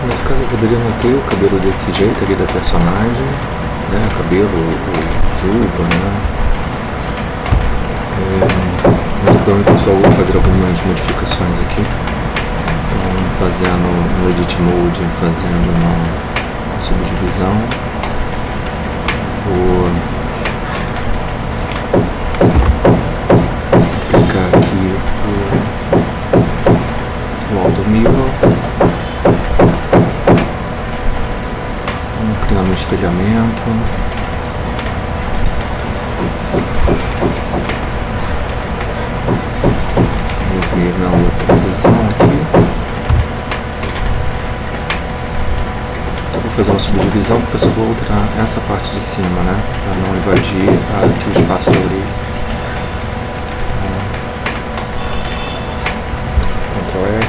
Nesse caso eu poderia manter o cabelo desse jeito ali da personagem, né? Cabelo, o juba, né? Mas eu provavelmente só vou fazer algumas modificações aqui. Então, fazendo no Edit Mode, fazendo uma subdivisão. Vou aplicar aqui o Auto Mirror. Vamos criar um espelhamento. Vou vir na outra visão aqui. Vou fazer uma subdivisão porque eu só vou alterar essa parte de cima, né? Para não invadir aqui o espaço da orelha. Ctrl R.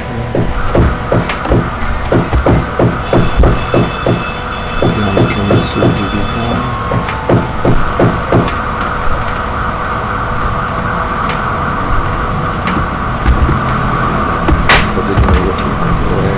Criando aqui uma subdivisão. Vou fazer de novo aqui, Ctrl R.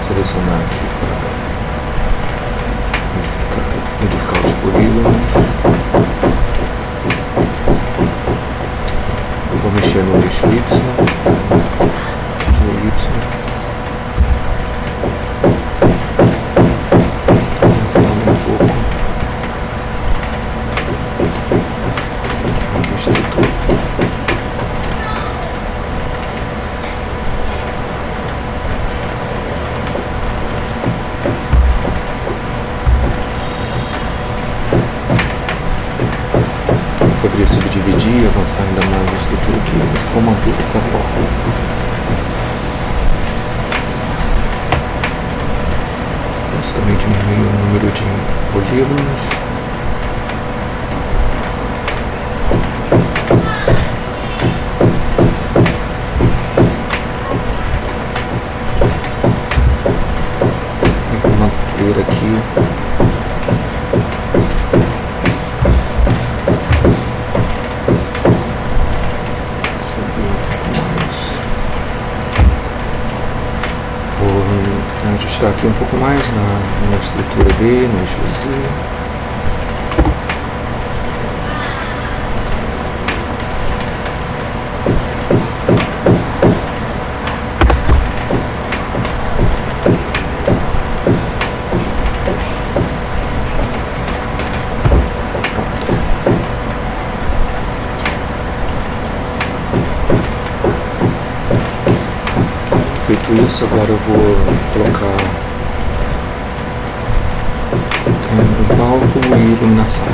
Selecionar aqui para modificar os polígonos. Eu vou mexer no eixo Y, pensando um pouco a estrutura. Poderia subdividir, avançar ainda mais a estrutura aqui, mas vou manter dessa forma. Posso também diminuir o número de polígonos. E vou manter aqui. Ajustar aqui um pouco mais na estrutura dele, no eixozinho. Feito isso, agora eu vou colocar o palco e iluminação.